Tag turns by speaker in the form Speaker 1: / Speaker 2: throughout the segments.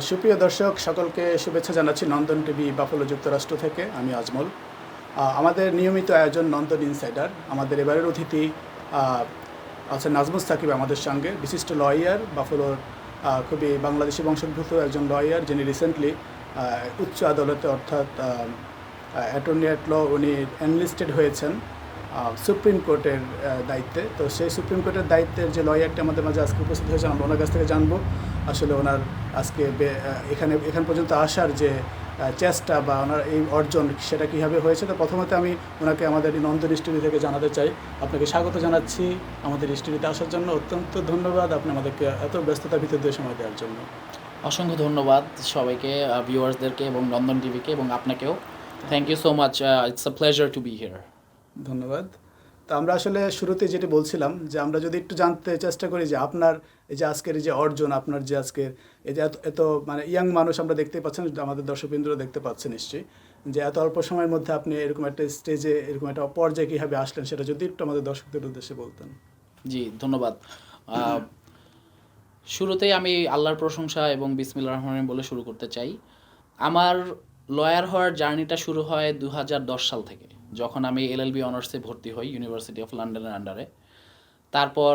Speaker 1: সুপ্রিয় দর্শক সকলকে শুভেচ্ছা জানাচ্ছি নন্দন টিভি বাফলো যুক্তরাষ্ট্র থেকে। আমি আজমল। আমাদের নিয়মিত আয়োজন নন্দন ইনসাইডার। আমাদের এবারের অতিথি আছেন নাজমুস সাকিব আমাদের সঙ্গে, বিশিষ্ট লয়ার, বাফলোর খুবই বাংলাদেশি বংশোদ্ভূত একজন লয়ার, যিনি রিসেন্টলি উচ্চ আদালতে অর্থাৎ অ্যাটর্নি অ্যাট ল উনি এনলিস্টেড হয়েছেন সুপ্রিম কোর্টের দায়িত্বে। তো সেই সুপ্রিম কোর্টের দায়িত্বের যে লয়ারটি আমাদের মাঝে আজকে উপস্থিত হয়েছেন, আমরা ওনার কাছ থেকে জানবো আসলে ওনার আজকে এখান পর্যন্ত আসার যে চেষ্টা বা ওনার এই অর্জন সেটা কীভাবে হয়েছে। তো প্রথমত আমি ওনাকে আমাদের নন্দন স্টুডিও থেকে জানাতে চাই, আপনাকে স্বাগত জানাচ্ছি আমাদের স্টুডিওতে আসার জন্য। অত্যন্ত ধন্যবাদ আপনি আমাদেরকে এত ব্যস্ততার ভিতর দিয়ে সময় দেওয়ার জন্য।
Speaker 2: অসংখ্য ধন্যবাদ সবাইকে, ভিউয়ার্সদেরকে এবং নন্দন টিভিকে এবং আপনাকেও। Thank you so much, it's a pleasure to be here.
Speaker 1: ধন্যবাদ। তো আমরা আসলে শুরুতে যেটি বলছিলাম যে আমরা যদি একটু জানতে চেষ্টা করি যে আপনার এই যে আজকের এই যে অর্জন, আপনার যে আজকের এই যে এত এত মানে ইয়াং মানুষ আমরা দেখতে পাচ্ছেন, আমাদের দর্শকবৃন্দরা দেখতে পাচ্ছেন নিশ্চয়ই, যে এত অল্প সময়ের মধ্যে আপনি এরকম একটা স্টেজে এরকম একটা পর্যায়ে কীভাবে আসলেন, সেটা যদি একটু আমাদের দর্শকদের উদ্দেশ্যে বলতেন।
Speaker 2: জি, ধন্যবাদ। শুরুতেই আমি আল্লাহর প্রশংসা এবং বিসমিল্লাহির রহমানির রহিম বলে শুরু করতে চাই। আমার লয়ার হওয়ার জার্নিটা শুরু হয় 2010 সাল থেকে, যখন আমি এলএলবি অনার্সে ভর্তি হই ইউনিভার্সিটি অফ লন্ডনের আন্ডারে। তারপর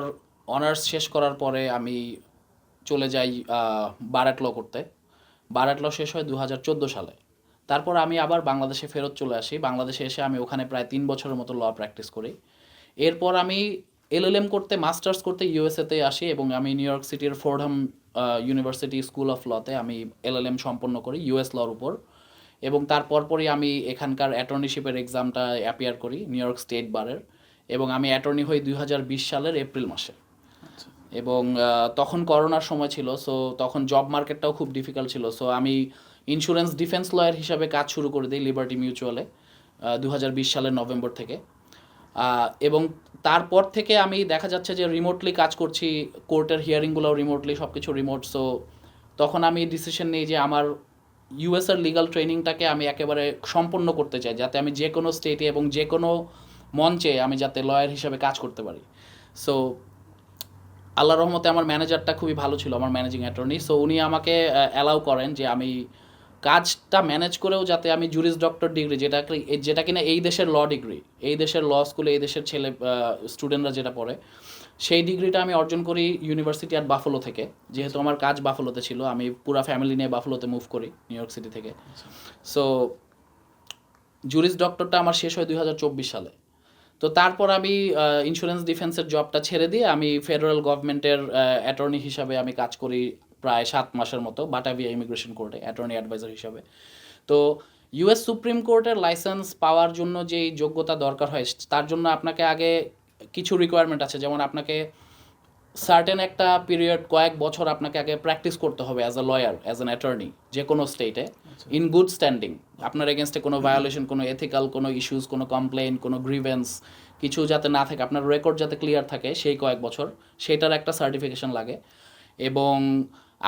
Speaker 2: অনার্স শেষ করার পরে আমি চলে যাই বারাট ল করতে। বারাট ল শেষ হয় 2014 সালে। তারপর আমি আবার বাংলাদেশে ফেরত চলে আসি। বাংলাদেশে এসে আমি ওখানে প্রায় 3 বছরের মতো ল প্র্যাকটিস করি। এরপর আমি এলএলএম করতে, মাস্টার্স করতে ইউএসএতে আসি এবং আমি নিউ ইয়র্ক সিটির ফোর্ডহাম ইউনিভার্সিটি স্কুল অফ লতে আমি এলএলএম সম্পন্ন করি ইউএস লর উপর। এবং তারপরই আমি এখানকার অ্যাটর্নিশিপের এক্সামটা অ্যাপিয়ার করি নিউ ইয়র্ক স্টেট বারের, এবং আমি অ্যাটর্নি হই 2020 সালের এপ্রিল মাসে। এবং তখন করোনার সময় ছিল, সো তখন জব মার্কেটটাও খুব ডিফিকাল্ট ছিল। সো আমি ইন্স্যুরেন্স ডিফেন্স লয়ার হিসাবে কাজ শুরু করে দিই লিবার্টি মিউচুয়ালে 2020 সালের নভেম্বর থেকে। এবং তারপর থেকে আমি দেখা যাচ্ছে যে রিমোটলি কাজ করছি, কোর্টের হিয়ারিংগুলোও রিমোটলি, সব কিছু রিমোট। সো তখন আমি ডিসিশন নিই যে আমার ইউএসের লিগাল ট্রেনিংটাকে আমি একেবারে সম্পন্ন করতে চাই, যাতে আমি যে কোনো স্টেটে এবং যে কোনো মঞ্চে আমি যাতে লয়ার হিসাবে কাজ করতে পারি। সো আল্লাহর রহমতে আমার ম্যানেজারটা খুবই ভালো ছিল, আমার ম্যানেজিং অ্যাটর্নি। সো উনি আমাকে অ্যালাউ করেন যে আমি কাজটা ম্যানেজ করেও যাতে আমি জুরিস ডক্টর ডিগ্রি, যেটা কিনা এই দেশের ল ডিগ্রি, এই দেশের ল স্কুলে এই দেশের স্টুডেন্টরা যেটা পড়ে, সেই ডিগ্রিটা আমি অর্জন করি ইউনিভার্সিটি অ্যাট বাফলো থেকে। যেহেতু আমার কাজ বাফলোতে ছিল, আমি পুরা ফ্যামিলি নিয়ে বাফলোতে মুভ করি নিউ ইয়র্ক সিটি থেকে। সো জুরিস ডক্টরটা আমার শেষ হয় 2024 সালে। তো তারপর আমি ইন্স্যুরেন্স ডিফেন্সের জবটা ছেড়ে দিয়ে আমি ফেডারেল গভর্নমেন্টের অ্যাটর্নি হিসাবে আমি কাজ করি প্রায় 7 মাসের মতো বাটাভিয়া ইমিগ্রেশন কোর্টে অ্যাটর্নি অ্যাডভাইজার হিসাবে। তো ইউএস সুপ্রিম কোর্টের লাইসেন্স পাওয়ার জন্য যেই যোগ্যতা দরকার হয়, তার জন্য আপনাকে আগে কিছু রিকোয়ারমেন্ট আছে। যেমন আপনাকে সার্টেন একটা পিরিয়ড, কয়েক বছর আপনাকে আগে প্র্যাকটিস করতে হবে as a lawyer, as an attorney যে কোনো স্টেটে, ইন গুড স্ট্যান্ডিং। আপনার এগেনস্টে কোনো ভায়োলেশন, কোনো এথিক্যাল কোনো ইস্যুস, কোনো কমপ্লেন, কোনো গ্রিভেন্স কিছু যাতে না থাকে, আপনার রেকর্ড যাতে ক্লিয়ার থাকে, সেই কয়েক বছর সেটার একটা সার্টিফিকেশন লাগে। এবং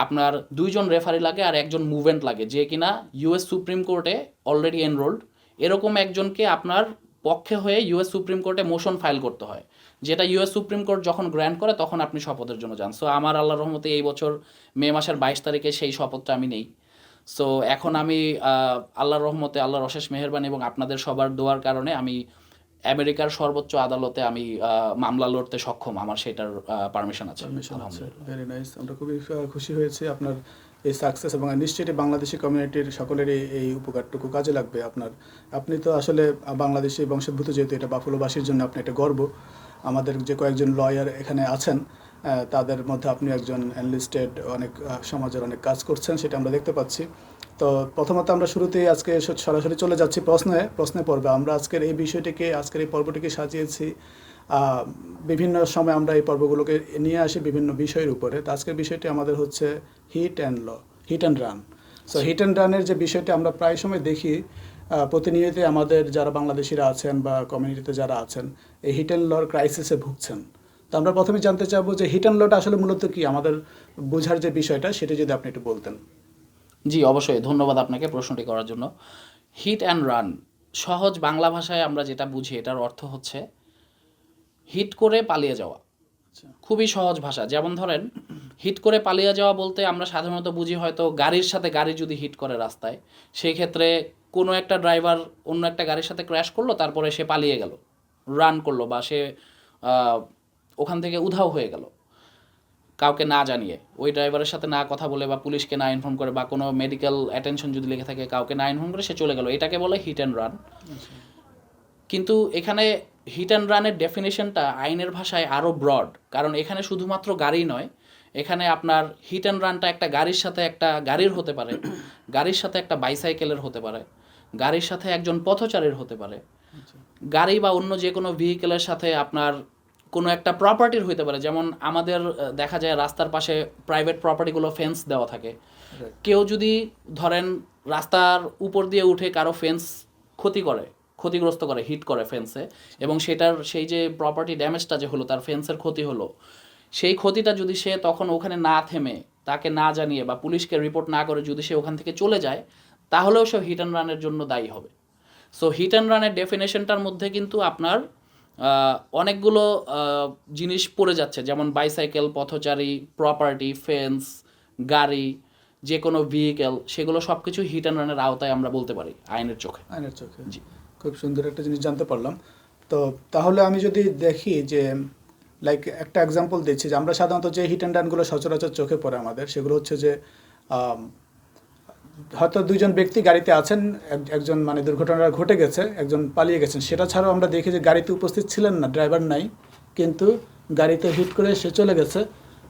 Speaker 2: আপনার 2 জন রেফারি লাগে আর 1 জন মুভেন্ট লাগে, যে কিনা ইউএস সুপ্রিম কোর্টে অলরেডি এনরোল্ড। এরকম একজনকে আপনার পক্ষে হয়ে ইউএস সুপ্রিম কোর্টে মোশন ফাইল করতে হয়, যেটা ইউএস সুপ্রিম কোর্ট যখন গ্র্যান্ট করে তখন আপনি শপথের জন্য যান। সো আমার আল্লাহর রহমতে এই বছর মে মাসের 22 তারিখে সেই শপথটা আমি নেই। সো এখন আমি আল্লাহর রহমতে, আল্লাহর অশেষ মেহেরবানি এবং আপনাদের সবার দোয়ার কারণে আমি আমেরিকার সর্বোচ্চ আদালতে আমি মামলা লড়তে সক্ষম, আমার সেটার পারমিশন আছে।
Speaker 1: Very nice. আমরা খুবই খুশি হয়েছি আপনার এই সাকসেস, এবং নিশ্চয়ই বাংলাদেশি কমিউনিটির সকলেরই এই উপকারটুকু কাজে লাগবে আপনার। আপনি তো আসলে বাংলাদেশি বংশোদ্ভূত, যেহেতু এটা বাফলোবাসীর জন্য আপনি এটা গর্ব। আমাদের যে কয়েকজন লয়ার এখানে আছেন তাদের মধ্যে আপনি একজন এনলিস্টেড, অনেক সমাজের অনেক কাজ করছেন, সেটা আমরা দেখতে পাচ্ছি। তো প্রথমত আমরা শুরুতেই আজকে সরাসরি চলে যাচ্ছি প্রশ্নে পর্বে। আমরা আজকের এই বিষয়টিকে, আজকের এই পর্বটিকে সাজিয়েছি বিভিন্ন সময় আমরা এই পর্বগুলোকে নিয়ে আসি বিভিন্ন বিষয়ের উপরে। তো আজকের বিষয়টি আমাদের হচ্ছে hit and run. So hit and রানের যে বিষয়টি আমরা প্রায় সময় দেখি, প্রতিনিয়তই আমাদের যারা বাংলাদেশিরা আছেন বা কমিউনিটিতে যারা আছেন এই হিট অ্যান্ড লর ক্রাইসিসে ভুগছেন। তো আমরা প্রথমে জানতে চাবো যে হিট অ্যান্ড লটা আসলে মূলত কি, আমাদের বোঝার যে বিষয়টা সেটা যদি আপনি একটু বলতেন।
Speaker 2: জি, অবশ্যই। ধন্যবাদ আপনাকে প্রশ্নটি করার জন্য। হিট অ্যান্ড রান সহজ বাংলা ভাষায় আমরা যেটা বুঝি, এটার অর্থ হচ্ছে হিট করে পালিয়ে যাওয়া। খুবই সহজ ভাষা। যেমন ধরেন, হিট করে পালিয়ে যাওয়া বলতে আমরা সাধারণত বুঝি হয়তো গাড়ির সাথে গাড়ি যদি হিট করে রাস্তায়, সেই ক্ষেত্রে কোনো একটা ড্রাইভার অন্য একটা গাড়ির সাথে ক্র্যাশ করলো, তারপরে সে পালিয়ে গেল, রান করলো, বা সে ওখান থেকে উধাও হয়ে গেল কাউকে না জানিয়ে, ওই ড্রাইভারের সাথে না কথা বলে বা পুলিশকে না ইনফর্ম করে বা কোনো মেডিকেল অ্যাটেনশন যদি লেগে থাকে কাউকে না ইনফর্ম করে সে চলে গেল, এটাকে বলে হিট অ্যান্ড রান। কিন্তু এখানে হিট অ্যান্ড রানের ডেফিনেশনটা আইনের ভাষায় আরও ব্রড, কারণ এখানে শুধুমাত্র গাড়ি নয়, এখানে আপনার হিট অ্যান্ড রানটা একটা গাড়ির সাথে একটা গাড়ির হতে পারে, গাড়ির সাথে একটা বাইসাইকেলের হতে পারে, গাড়ির সাথে একজন পথচারীর হতে পারে, গাড়ি বা অন্য যে কোনো ভেহিকেলের সাথে আপনার কোনো একটা প্রপার্টির হতে পারে। যেমন আমাদের দেখা যায় রাস্তার পাশে প্রাইভেট প্রপার্টিগুলো ফেন্স দেওয়া থাকে, কেউ যদি ধরেন রাস্তার উপর দিয়ে উঠে কারো ফেন্স ক্ষতিগ্রস্ত করে, হিট করে ফেন্সে, এবং সেটার সেই যে প্রপার্টি ড্যামেজটা যে হলো, তার ফেন্সের ক্ষতি হলো, সেই ক্ষতিটা যদি সে তখন ওখানে না থেমে, তাকে না জানিয়ে বা পুলিশকে রিপোর্ট না করে যদি সে ওখান থেকে চলে যায়, তাহলেও সে হিট অ্যান্ড রানের জন্য দায়ী হবে। সো হিট অ্যান্ড রানের ডেফিনেশনটার মধ্যে কিন্তু আপনার অনেকগুলো জিনিস পড়ে যাচ্ছে, যেমন বাইসাইকেল, পথচারী, প্রপার্টি, ফেন্স, গাড়ি, যে কোনো ভেহিকেল, সেগুলো সব কিছু হিট অ্যান্ড রানের আওতায় আমরা বলতে পারি আইনের চোখে।
Speaker 1: জি, খুব সুন্দর একটা জিনিস জানতে পারলাম। তো তাহলে আমি যদি দেখি যে লাইক একটা এক্সাম্পল দিচ্ছি, যে আমরা সাধারণত যে হিট অ্যান্ড রানগুলো সচরাচর চোখে পড়ে আমাদের, সেগুলো হচ্ছে যে হয়তো দুইজন ব্যক্তি গাড়িতে আছেন, একজন মানে দুর্ঘটনা ঘটে গেছে, একজন পালিয়ে গেছেন, সেটা ছাড়াও আমরা দেখি যে গাড়িতে উপস্থিত ছিলেন না, ড্রাইভার নাই, কিন্তু গাড়িতে হিট করে সে চলে গেছে,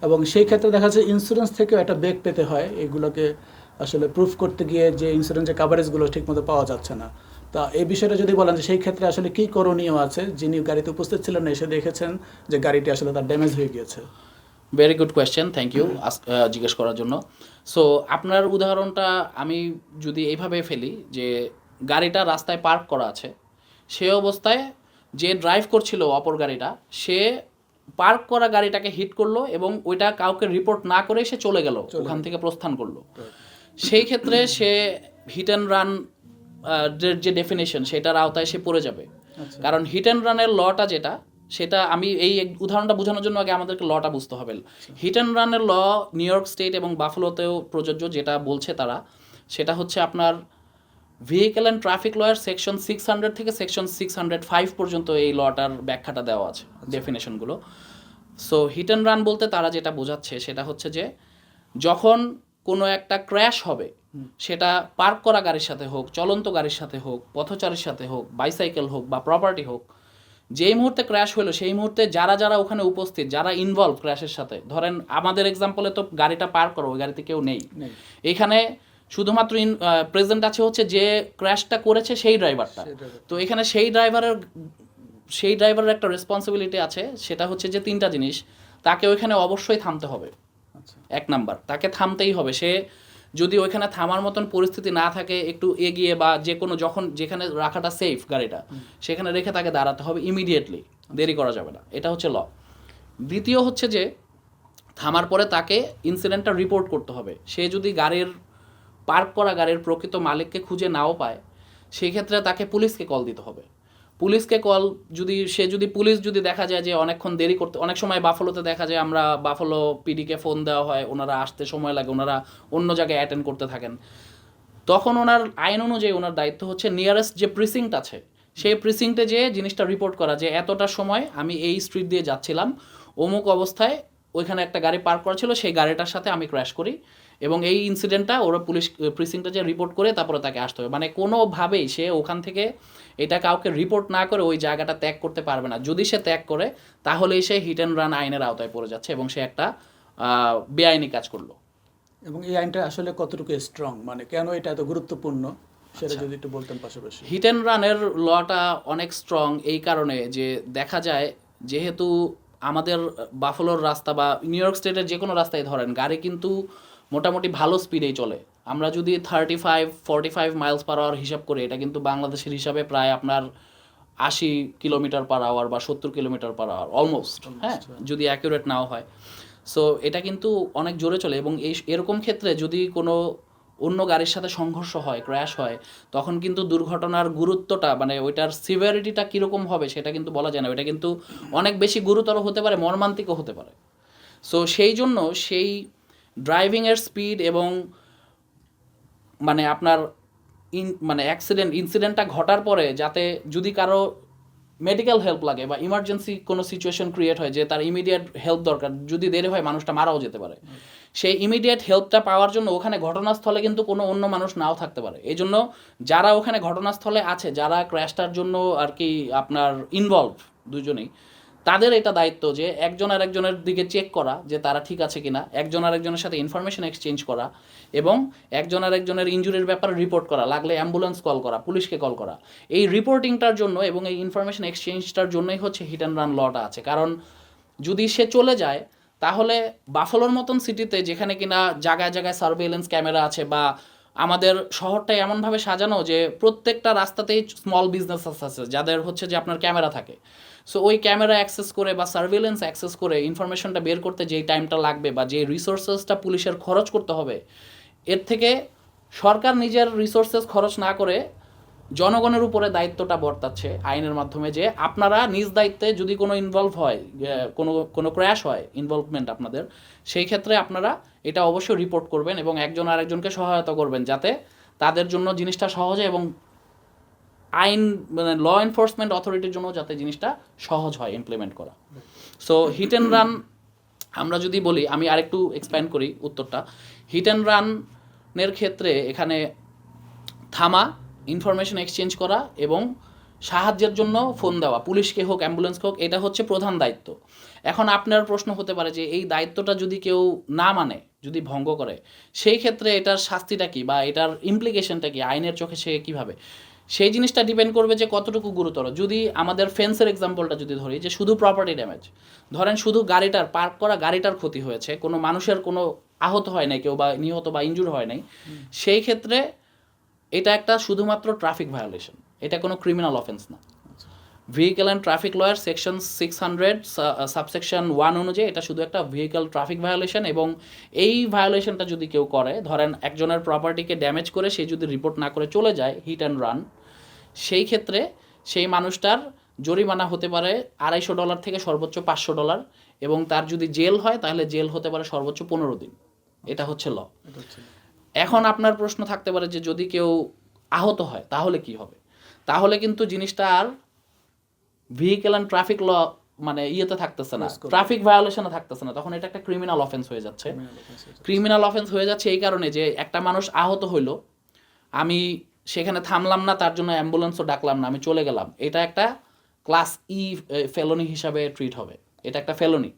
Speaker 1: এবং সেই ক্ষেত্রে দেখা যাচ্ছে ইন্স্যুরেন্স থেকেও একটা ব্যাক পেতে হয়, এগুলোকে আসলে প্রুফ করতে গিয়ে যে ইন্স্যুরেন্সের কাভারেজগুলো ঠিকমতো পাওয়া যাচ্ছে না। তা এই বিষয়টা যদি বলেন যে সেই ক্ষেত্রে আসলে কী করণীয় আছে, যিনি গাড়িতে উপস্থিত ছিলেন না, এসে দেখেছেন যে গাড়িটি আসলে তার ড্যামেজ হয়ে গিয়েছে?
Speaker 2: Very good question, thank you জিজ্ঞেস করার জন্য। সো আপনার উদাহরণটা আমি যদি এইভাবে ফেলি, যে গাড়িটা রাস্তায় পার্ক করা আছে, সে অবস্থায় যে ড্রাইভ করছিল অপর গাড়িটা, সে পার্ক করা গাড়িটাকে হিট করলো এবং ওইটা কাউকে রিপোর্ট না করে সে চলে গেল, ওখান থেকে প্রস্থান করলো। সেই ক্ষেত্রে সে হিট অ্যান্ড রান যে ডেফিনেশন, সেটার আওতায় সে পড়ে যাবে। কারণ হিট অ্যান্ড রানের লটা যেটা, সেটা আমি এই উদাহরণটা বোঝানোর জন্য আগে আমাদেরকে লটা বুঝতে হবে। হিট অ্যান্ড রানের ল নিউ ইয়র্ক স্টেট এবং বাফেলোতেও প্রযোজ্য, যেটা বলছে তারা, সেটা হচ্ছে আপনার ভেহিকেল অ্যান্ড ট্রাফিক লয়ের সেকশন 600 থেকে সেকশন 605 পর্যন্ত এই লটার ব্যাখ্যাটা দেওয়া আছে, ডেফিনেশনগুলো। সো হিট অ্যান্ড রান বলতে তারা যেটা বোঝাচ্ছে সেটা হচ্ছে যে যখন কোনো একটা ক্র্যাশ হবে, সেটা পার্ক করা গাড়ির সাথে হোক, চলন্ত গাড়ির সাথে হোক, পথচারীর সাথে হোক, বাইসাইকেল হোক বা প্রপার্টি হোক, যেই মুহূর্তে ক্র্যাশ হলো সেই মুহূর্তে যারা যারা ওখানে উপস্থিত, যারা ইনভলভ ক্র্যাশের সাথে, ধরেন আমাদের এক্সাম্পলে তো গাড়িটা পার্ক করো, ওই গাড়িতে কেউ নেই, এখানে শুধুমাত্র প্রেজেন্ট আছে হচ্ছে যে ক্র্যাশটা করেছে সেই ড্রাইভারটা। তো এখানে সেই ড্রাইভারের একটা রেসপন্সিবিলিটি আছে, সেটা হচ্ছে যে তিনটা জিনিস, তাকে ওইখানে অবশ্যই থামতে হবে। এক নাম্বার, তাকে থামতেই হবে। সে যদি ওইখানে থামার মতন পরিস্থিতি না থাকে, একটু এগিয়ে বা যে কোনো যখন যেখানে রাখাটা সেফ গাড়িটা, সেখানে রেখে তাকে দাঁড়াতে হবে ইমিডিয়েটলি, দেরি করা যাবে না, এটা হচ্ছে ল। দ্বিতীয় হচ্ছে যে থামার পরে তাকে ইনসিডেন্টটা রিপোর্ট করতে হবে। সে যদি পার্ক করা গাড়ির প্রকৃত মালিককে খুঁজে নাও পায়, সেই ক্ষেত্রে তাকে পুলিশকে কল দিতে হবে। পুলিশকে কল যদি পুলিশ দেখা যায় যে অনেকক্ষণ দেরি করতে, অনেক সময় বাফেলোতে দেখা যায় আমরা বাফেলো পিডিকে ফোন দেওয়া হয়, ওনারা আসতে সময় লাগে, ওনারা অন্য জায়গায় অ্যাটেন্ড করতে থাকেন, তখন ওনার আইন অনুযায়ী ওনার দায়িত্ব হচ্ছে নিয়ারেস্ট যে প্রিসিংক্ট আছে সেই প্রিসিংক্টে যেয়ে জিনিসটা রিপোর্ট করা, যে এতটা সময় আমি এই স্ট্রিট দিয়ে যাচ্ছিলাম, অমুক অবস্থায় ওইখানে একটা গাড়ি পার্ক করা ছিল, সেই গাড়িটার সাথে আমি ক্র্যাশ করি, এবং এই ইনসিডেন্টটা ওরা পুলিশ প্রিসিংক্টে যে রিপোর্ট করে তারপরে তাকে আসতে হবে। মানে কোনোভাবেই সে ওখান থেকে এটা কাউকে রিপোর্ট না করে ওই জায়গাটা ত্যাগ করতে পারবে না। যদি সে ত্যাগ করে তাহলেই সে হিট অ্যান্ড রান আইনের আওতায় পড়ে যাচ্ছে এবং সে একটা বেআইনি কাজ করলো।
Speaker 1: এবং এই আইনটা আসলে কতটুকু স্ট্রং, মানে কেন এটা এত গুরুত্বপূর্ণ, সেটা যদি একটু বলতেন পাশাপাশি।
Speaker 2: হিট অ্যান্ড রানের লটা অনেক স্ট্রং এই কারণে যে দেখা যায়, যেহেতু আমাদের বাফেলোর রাস্তা বা নিউ ইয়র্ক স্টেটের যে কোনো রাস্তায় ধরেন, গাড়ি কিন্তু মোটামুটি ভালো স্পিডেই চলে। আমরা যদি 35-45 মাইলস পার আওয়ার হিসাব করি, এটা কিন্তু বাংলাদেশের হিসাবে প্রায় আপনার 80 কিলোমিটার পার আওয়ার বা 70 কিলোমিটার পার আওয়ার অলমোস্ট, হ্যাঁ, যদি অ্যাকুরেট নাও হয়। সো এটা কিন্তু অনেক জোরে চলে, এবং এরকম ক্ষেত্রে যদি কোনো অন্য গাড়ির সাথে সংঘর্ষ হয়, ক্র্যাশ হয়, তখন কিন্তু দুর্ঘটনার গুরুত্বটা, মানে ওইটার সিভিয়ারিটিটা কীরকম হবে সেটা কিন্তু বলা যায় না। ওইটা কিন্তু অনেক বেশি গুরুতর হতে পারে, মর্মান্তিকও হতে পারে। সো সেই জন্য সেই ড্রাইভিংয়ের স্পিড এবং মানে আপনার মানে ইনসিডেন্টটা ঘটার পরে যাতে যদি কারো মেডিকেল হেল্প লাগে বা ইমার্জেন্সি কোনো সিচুয়েশন ক্রিয়েট হয় যে তার ইমিডিয়েট হেল্প দরকার, যদি দেরি হয় মানুষটা মারাও যেতে পারে, সেই ইমিডিয়েট হেল্পটা পাওয়ার জন্য ওখানে ঘটনাস্থলে কিন্তু কোনো অন্য মানুষ নাও থাকতে পারে। এই জন্য যারা ওখানে ঘটনাস্থলে আছে, যারা ক্র্যাশটার জন্য আর কি আপনার ইনভলভ দুজনেই, তাদের এটা দায়িত্ব যে একজন আর একজনের দিকে চেক করা যে তারা ঠিক আছে কিনা, একজন আর একজনের সাথে ইনফরমেশন এক্সচেঞ্জ করা এবং একজন আর একজনের ইনজুরির ব্যাপারে রিপোর্ট করা, লাগলে অ্যাম্বুলেন্স কল করা, পুলিশকে কল করা। এই রিপোর্টিংটার জন্য এবং এই ইনফরমেশন এক্সচেঞ্জটার জন্যই হচ্ছে হিট অ্যান্ড রান লটা আছে। কারণ যদি সে চলে যায় তাহলে বাফালোর মতন সিটিতে, যেখানে কিনা জায়গায় জায়গায় সার্ভেইলেন্স ক্যামেরা আছে বা আমাদের শহরটা এমনভাবে সাজানো যে প্রত্যেকটা রাস্তাতেই স্মল বিজনেস আছে যাদের হচ্ছে যে আপনার ক্যামেরা থাকে। সো ওই ক্যামেরা অ্যাক্সেস করে বা সার্ভেইলেন্স অ্যাক্সেস করে ইনফরমেশনটা বের করতে যেই টাইমটা লাগবে বা যে রিসোর্সেসটা পুলিশের খরচ করতে হবে, এর থেকে সরকার নিজের রিসোর্সেস খরচ না করে জনগণের উপরে দায়িত্বটা বর্তাচ্ছে আইনের মাধ্যমে যে আপনারা নিজ দায়িত্বে যদি কোনো ইনভলভ হয়, কোনো ক্র্যাশ হয়, ইনভলভমেন্ট আপনাদের, সেই ক্ষেত্রে আপনারা এটা অবশ্যই রিপোর্ট করবেন এবং একজন আরেকজনকে সহায়তা করবেন যাতে তাদের জন্য জিনিসটা সহজে এবং আইন মানে ল এনফোর্সমেন্ট অথরিটির জন্য যাতে জিনিসটা সহজ হয় ইমপ্লিমেন্ট করা। সো হিট অ্যান্ড রান আমরা যদি বলি, আমি আরেকটু এক্সপ্যান্ড করি উত্তরটা। হিট অ্যান্ড রানের ক্ষেত্রে এখানে থামা, ইনফরমেশন এক্সচেঞ্জ করা এবং সাহায্যের জন্য ফোন দেওয়া, পুলিশকে হোক অ্যাম্বুলেন্সকে হোক, এটা হচ্ছে প্রধান দায়িত্ব। এখন আপনার প্রশ্ন হতে পারে যে এই দায়িত্বটা যদি কেউ না মানে, যদি ভঙ্গ করে, সেই ক্ষেত্রে এটার শাস্তিটা কি বা এটার ইমপ্লিকেশনটা কি, আইনের চোখে সে কীভাবে, সেই জিনিসটা ডিপেন্ড করবে যে কতটুকু গুরুতর। যদি আমাদের ফেন্সের এক্সাম্পলটা যদি ধরি, যে শুধু প্রপার্টি ড্যামেজ, ধরেন শুধু গাড়িটার পার্ক করা গাড়িটার ক্ষতি হয়েছে, কোনো মানুষের কোনো আহত হয় নাই, কেউ বা নিহত বা ইনজুর হয় নাই, সেই ক্ষেত্রে এটা একটা শুধুমাত্র ট্রাফিক ভায়োলেশন, এটা কোনো ক্রিমিনাল অফেন্স না। Vehicle and traffic lawyer section 600 subsection 1 অনুযায়ী এটা শুধু একটা ভেহিক্যাল ট্রাফিক ভায়োলেশন। এবং এই ভায়োলেশনটা যদি কেউ করে, ধরেন একজনের প্রপার্টিকে ড্যামেজ করে সে যদি রিপোর্ট না করে চলে যায় হিট অ্যান্ড রান, সেই ক্ষেত্রে সেই মানুষটার জরিমানা হতে পারে $250 থেকে সর্বোচ্চ $500, এবং তার যদি জেল হয় তাহলে জেল হতে পারে সর্বোচ্চ 15 দিন। এটা হচ্ছে ল। এখন আপনার প্রশ্ন থাকতে পারে যে যদি কেউ আহত হয় তাহলে কি হবে? তাহলে কিন্তু জিনিসটা আর ভেহিক্যাল অ্যান্ড ট্রাফিক ল মানে ইয়েতে থাকতেছে না, ট্রাফিক ভায়োলেশনে থাকতেছে না, তখন এটা একটা ক্রিমিনাল অফেন্স হয়ে যাচ্ছে। ক্রিমিনাল অফেন্স হয়ে যাচ্ছে এই কারণে যে একটা মানুষ আহত হইলো, আমি সেখানে থামলাম না, তার জন্য অ্যাম্বুলেন্সও ডাকলাম না, আমি চলে গেলাম, এটা একটা ক্লাস ই ফেলনি হিসাবে ট্রিট হবে, এটা একটা ফেলনি।